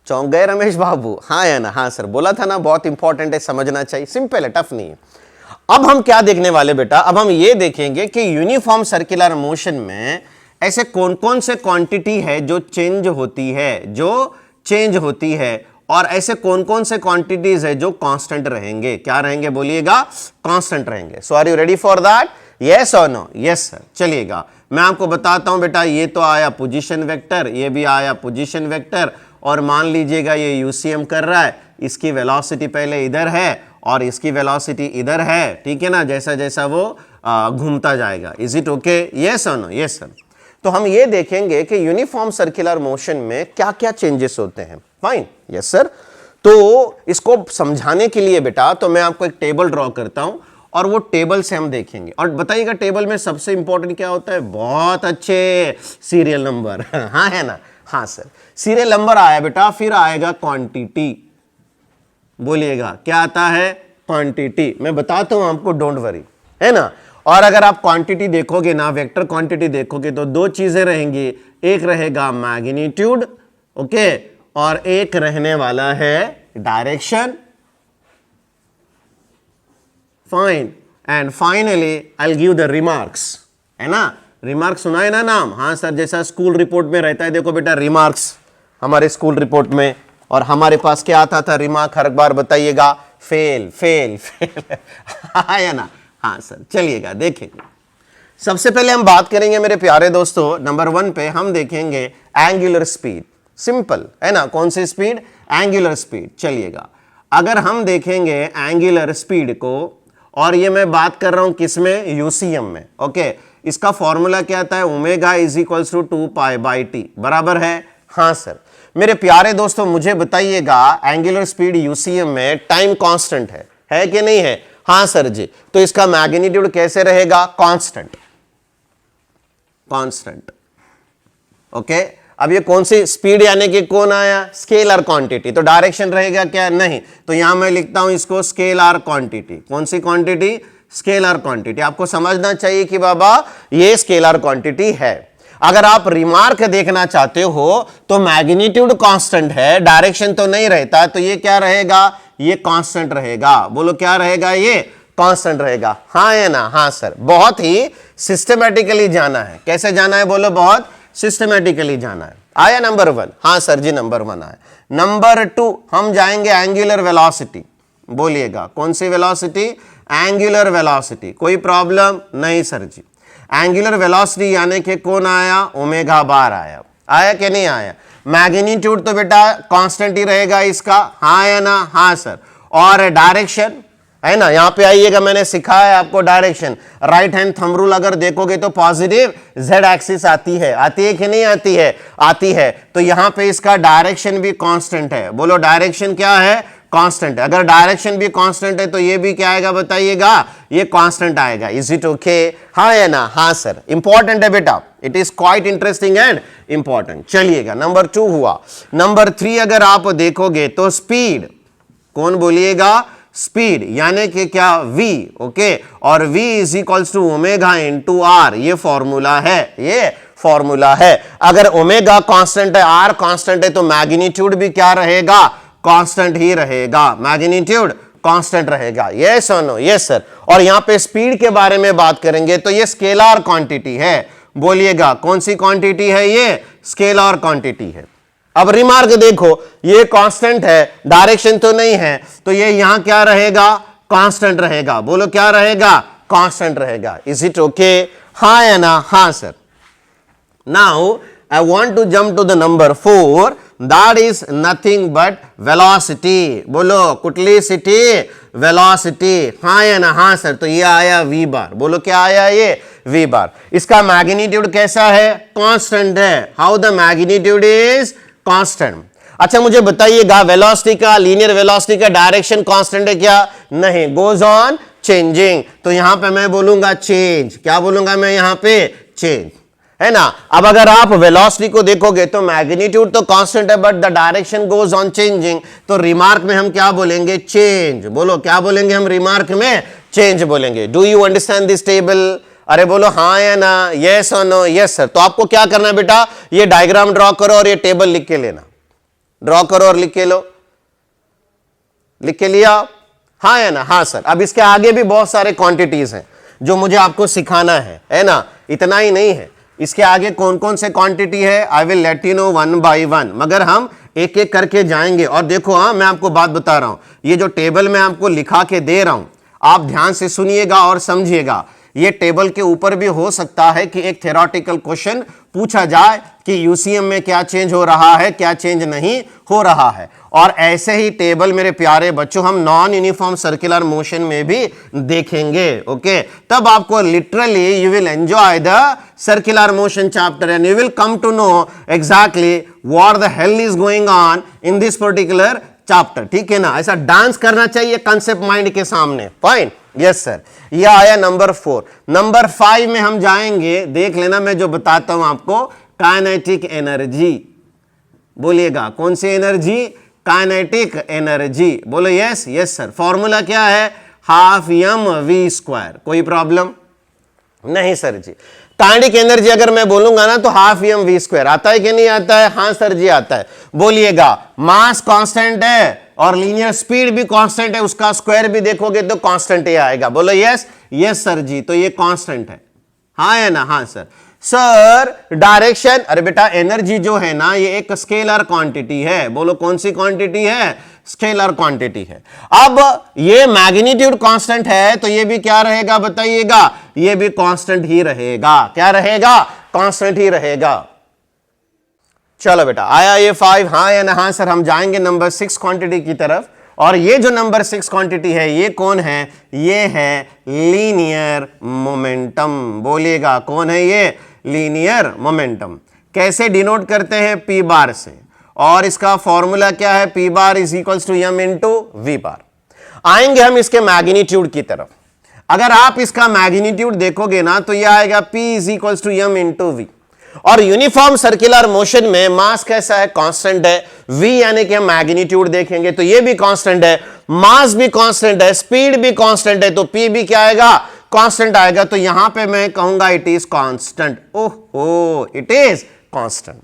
चौंक गए रमेश बाबू? हाँ या ना? हाँ सर, बोला था ना बहुत इंपॉर्टेंट है, समझना चाहिए, सिंपल है, टफ नहीं है। अब हम क्या देखने वाले बेटा, अब हम ये देखेंगे कि यूनिफॉर्म सर्कुलर मोशन में ऐसे कौन कौन से क्वांटिटी है जो चेंज होती है, जो चेंज होती है, और ऐसे कौन कौन से क्वांटिटीज है जो कांस्टेंट रहेंगे। क्या रहेंगे बोलिएगा? कांस्टेंट रहेंगे। So are you ready for that? Yes और नो? Yes sir. चलिएगा मैं आपको बताता हूं बेटा, ये तो आया पोजीशन वेक्टर, ये भी आया पोजीशन वेक्टर, और मान लीजिएगा ये यूसीएम कर रहा है, इसकी वेलोसिटी पहले इधर है और इसकी वेलोसिटी इधर है, ठीक है ना, जैसा जैसा वो घूमता जाएगा। Is it okay? यस और नो? Yes sir. तो हम ये देखेंगे कि यूनिफॉर्म सर्कुलर मोशन में क्या क्या चेंजेस होते हैं। Fine, yes sir. तो इसको समझाने के लिए बेटा, तो मैं आपको एक टेबल ड्रॉ करता हूं और वो टेबल से हम देखेंगे। और बताइएगा टेबल में सबसे इंपॉर्टेंट क्या होता है? बहुत अच्छे, सीरियल नंबर। हाँ है ना? हाँ सर, सीरियल नंबर आया बेटा, फिर आएगा क्वांटिटी। बोलिएगा क्या आता है? क्वांटिटी। मैं बताता हूं आपको, डोंट वरी, है ना। और अगर आप क्वांटिटी देखोगे ना, वेक्टर क्वांटिटी देखोगे, तो दो चीजें रहेंगी, एक रहेगा मैग्नीट्यूड, ओके, और एक रहने वाला है direction. Fine, and finally I will give the remarks, है ना। रिमार्क्स सुना है ना नाम? हाँ सर, जैसा स्कूल रिपोर्ट में रहता है, देखो बेटा रिमार्क्स हमारे स्कूल रिपोर्ट में, और हमारे पास क्या आता था रिमार्क? हर बार बताइएगा, फेल फेल फेल। हाँ या ना? हाँ सर। चलिएगा देखेंगे, सबसे पहले हम बात करेंगे मेरे प्यारे दोस्तों, नंबर 1 पे हम देखेंगे एंगुलर स्पीड। सिंपल है ना, कौन सी स्पीड? Angular speed. चलिएगा अगर हम देखेंगे एंगुलर स्पीड को, और ये मैं बात कर रहा हूं किसमें? यूसीएम में, ओके। इसका फॉर्मूला क्या आता है? Omega is equals to 2π/t, बराबर है? हाँ सर। मेरे प्यारे दोस्तों मुझे बताइएगा, एंगुलर स्पीड यूसीएम में टाइम कांस्टेंट है कि नहीं है? हाँ सर जी। तो इसका मैग्नीट्यूड कैसे रहेगा? Constant, constant, okay. अब ये कौन सी स्पीड यानी कि कौन आया? Scalar quantity. तो डायरेक्शन रहेगा क्या? नहीं। तो यहां मैं लिखता हूं इसको स्केलर क्वांटिटी। कौन सी क्वांटिटी? Scalar quantity. आपको समझना चाहिए कि बाबा ये स्केलर क्वांटिटी है। अगर आप रिमार्क देखना चाहते हो तो मैग्नीट्यूड कांस्टेंट है, डायरेक्शन तो नहीं रहता, तो ये क्या रहेगा? ये कांस्टेंट रहेगा। बोलो क्या रहेगा? ये कांस्टेंट रहेगा। हाँ या ना? हाँ सर। बहुत ही सिस्टमैटिकली जाना है। कैसे जाना है? बोलो बहुत सिस्टमैटिकली जाना है। आया नंबर 1? हाँ सर जी, नंबर 1 आया। नंबर 2 हम जाएंगे एंगुलर वेलोसिटी। बोलिएगा कौन सी वेलोसिटी? Angular velocity. कोई प्रॉब्लम नहीं सर जी। एंगुलर वेलोसिटी यानी कि कौन आया? ओमेगा बार आया। आया कि नहीं आया? मैग्नीट्यूड तो बेटा कांस्टेंट ही रहेगा इसका, हाँ या ना? हाँ सर। और डायरेक्शन है ना, यहां पे आइएगा, मैंने सिखाया आपको direction. Right hand thumb rule अगर देखोगे तो पॉजिटिव जेड एक्सिस आती है कि नहीं आती है? आती है। तो यहां पे इसका डायरेक्शन भी कांस्टेंट है। बोलो डायरेक्शन क्या है? कांस्टेंट है। अगर डायरेक्शन भी कांस्टेंट है तो ये भी क्या आएगा बताइएगा? ये कांस्टेंट आएगा। Is it okay? हाँ या ना? हाँ सर। इंपॉर्टेंट है बेटा, it is quite interesting and important. चलिएगा नंबर 2 हुआ। नंबर 3 अगर आप देखोगे तो स्पीड। कौन बोलिएगा? स्पीड यानी कि क्या? v, okay. और v is equals to omega into R. ये फॉर्मूला है, ये फॉर्मूला है। अगर ओमेगा कांस्टेंट है, आर कांस्टेंट है, तो मैग्नीट्यूड भी क्या रहेगा? कांस्टेंट ही रहेगा। मैग्नीट्यूड कांस्टेंट रहेगा। यस और नो? Yes sir. और यहां पे स्पीड के बारे में बात करेंगे तो ये स्केलर क्वांटिटी है। बोलिएगा कौन सी क्वांटिटी है? ये स्केलर क्वांटिटी है। अब रिमार्क देखो, ये कांस्टेंट है, डायरेक्शन तो नहीं है, तो ये यहां क्या रहेगा? कांस्टेंट रहेगा। बोलो क्या रहेगा? कांस्टेंट रहेगा। Is it okay? हाँ या ना? हाँ sir. Now I want to jump to the number 4, that is nothing but velocity. बोलो कुटली सिटी, वेलोसिटी। हाँ या ना? हाँ सर। तो ये आया v बार। बोलो क्या आया? ये v बार। इसका मैग्नीट्यूड कैसा है? कांस्टेंट है। How the magnitude is constant. अच्छा मुझे बताइएगा, वेलोसिटी का, लीनियर वेलोसिटी का डायरेक्शन कांस्टेंट है क्या? नहीं, गोज ऑन चेंजिंग। तो यहां पे मैं बोलूंगा चेंज। क्या बोलूंगा मैं यहां पे? चेंज, है ना। अब अगर आप वेलोसिटी को देखोगे तो मैग्नीट्यूड तो कांस्टेंट है but the direction goes on changing, तो रिमार्क में हम क्या बोलेंगे? चेंज। बोलो क्या बोलेंगे हम रिमार्क में? चेंज बोलेंगे। Do you understand this table? अरे बोलो हाँ या ना? यस और नो? Yes sir. तो आपको क्या करना है बेटा? ये डायग्राम ड्रॉ करो और ये टेबल लिख के लेना। ड्रॉ करो और लिख के लो, लिख के लिया, हाँ है ना, हाँ सर। अब इसके आगे भी बहुत सारे क्वांटिटीज हैं जो मुझे आपको सिखाना है ना, इतना ही नहीं है, इसके आगे कौन कौन से क्वांटिटी है I will let you know one by one, मगर हम एक एक करके जाएंगे। और देखो हाँ, मैं आपको बात बता रहा हूं, ये जो टेबल मैं आपको लिखा के दे रहा हूं, आप ध्यान से सुनिएगा और समझिएगा। ये टेबल के ऊपर भी हो सकता है कि एक थ्योरेटिकल क्वेश्चन पूछा जाए कि यूसीएम में क्या चेंज हो रहा है, क्या चेंज नहीं हो रहा है। और ऐसे ही टेबल मेरे प्यारे बच्चों हम नॉन यूनिफॉर्म सर्कुलर मोशन में भी देखेंगे। ओके, तब आपको literally you will enjoy the circular motion chapter and you will come to know exactly what the hell is going on in this particular chapter. ठीक है ना, ऐसा डांस करना चाहिए कंसेप्ट माइंड के सामने। Fine, yes sir. यह आया नंबर 4। नंबर 5 में हम जाएंगे, देख लेना मैं जो बताता हूं आपको, काइनेटिक एनर्जी। बोलिएगा कौन सी एनर्जी? Kinetic energy. बोलो यस, यस सर। फॉर्मूला क्या है? Half M V square. कोई प्रॉब्लम नहीं सर जी। काइनेटिक एनर्जी अगर मैं बोलूंगा ना तो हाफ एम वी स्क्वायर आता है कि नहीं आता है? हाँ सर जी आता है। बोलिएगा मास कांस्टेंट है और लीनियर स्पीड भी कांस्टेंट है, उसका स्क्वायर भी देखोगे तो कांस्टेंट ही आएगा। बोलो यस, यस सर जी। तो ये कांस्टेंट है, हाँ है ना? हाँ सर। सर डायरेक्शन, अरे बेटा एनर्जी जो है ना ये एक स्केलर क्वांटिटी है। बोलो कौन सी क्वांटिटी है? स्केलर क्वांटिटी है। अब ये मैग्नीट्यूड कांस्टेंट है तो ये भी क्या रहेगा बताइएगा? ये भी कांस्टेंट ही रहेगा। क्या रहेगा? कांस्टेंट ही रहेगा। चलो बेटा आया ये 5, हाँ या ना? हाँ सर। हम जाएंगे नंबर 6 क्वांटिटी की तरफ, और ये जो नंबर 6 क्वांटिटी है ये कौन है? ये है लीनियर मोमेंटम। बोलिएगा कौन है ये? Linear momentum. कैसे डिनोट करते हैं? पी बार से, और इसका फॉर्मूला क्या है? P bar is equals to M into V bar. आएंगे हम इसके मैग्नीट्यूड की तरफ। अगर आप इसका मैग्नीट्यूड देखोगे ना तो यह आएगा P is equals to M into V. और यूनिफॉर्म सर्कुलर मोशन में मास कैसा है? कांस्टेंट है। v यानी कि हम मैग्नीट्यूड देखेंगे तो ये भी कांस्टेंट है, मास भी कांस्टेंट है, स्पीड भी कांस्टेंट है, तो p भी क्या आएगा? कांस्टेंट आएगा। तो यहां पे मैं कहूंगा इट इज कांस्टेंट। ओहो, इट इज कांस्टेंट।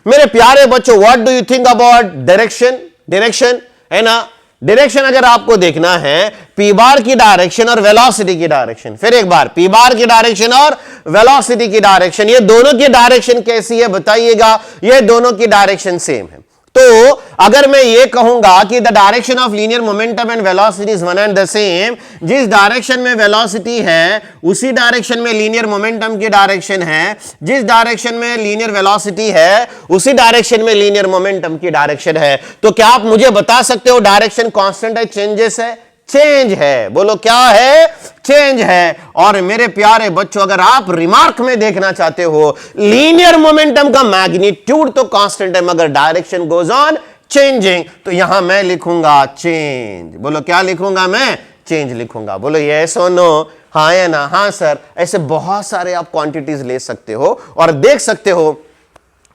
मेरे प्यारे बच्चों, what do you think about direction? Direction है ना, डायरेक्शन अगर आपको देखना है, पी बार की डायरेक्शन और वेलोसिटी की डायरेक्शन। फिर एक बार, पी बार की डायरेक्शन और वेलोसिटी की डायरेक्शन, ये दोनों की डायरेक्शन कैसी है बताइएगा? ये दोनों की डायरेक्शन सेम है। तो अगर मैं ये कहूंगा कि the direction of linear momentum and velocity is one and the same, जिस डायरेक्शन में वेलोसिटी है उसी डायरेक्शन में लीनियर मोमेंटम की डायरेक्शन है, जिस डायरेक्शन में लीनियर वेलोसिटी है उसी डायरेक्शन में लीनियर मोमेंटम की डायरेक्शन है, तो क्या आप मुझे बता सकते हो डायरेक्शन कांस्टेंट है, चेंजेस है? चेंज है। बोलो क्या है? चेंज है। और मेरे प्यारे बच्चों, अगर आप रिमार्क में देखना चाहते हो, लीनियर मोमेंटम का मैग्नीट्यूड तो कांस्टेंट है मगर डायरेक्शन गोज ऑन चेंजिंग, तो यहां मैं लिखूंगा चेंज। बोलो क्या लिखूंगा मैं? चेंज लिखूंगा। बोलो यस और नो? हाँ या ना? हाँ सर। ऐसे बहुत सारे आप क्वांटिटीज ले सकते हो और देख सकते हो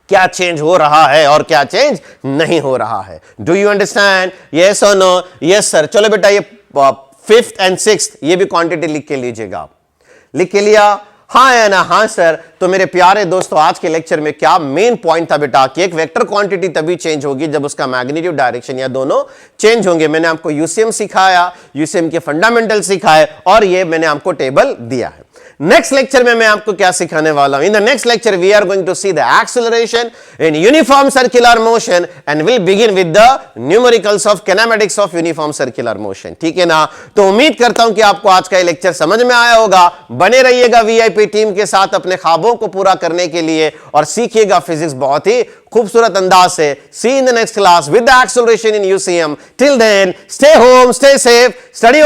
क्या चेंज हो रहा है और क्या चेंज नहीं हो रहा है। Do you understand? यस और नो? Yes sir. चलो बेटा ये 5th and 6th ये भी क्वांटिटी लिख के लीजिएगा आप। लिख के लिया? हाँ या ना? हाँ सर। तो मेरे प्यारे दोस्तों, आज के लेक्चर में क्या मेन पॉइंट था बेटा कि एक वेक्टर क्वांटिटी तभी चेंज होगी जब उसका मैग्नीट्यूड, डायरेक्शन या दोनों चेंज होंगे। मैंने आपको यूसीएम सिखाया, यूसीएम के फंडामेंटल सिखाए और ये मैंने आपको टेबल दिया है। नेक्स्ट लेक्चर में मैं आपको क्या सिखाने वाला हूं? In the next lecture we are going to see the acceleration in uniform circular motion and will begin with the numericals of kinematics of uniform circular motion. ठीक है ना? तो उम्मीद करता हूं कि आपको आज का ये लेक्चर समझ में आया होगा। बने रहिएगा वीआईपी टीम के साथ अपने ख्वाबों को पूरा करने के लिए और सीखिएगा फिजिक्स बहुत ही खूबसूरत अंदाज से। See in the next class with the acceleration in UCM. Till then stay home, stay safe, study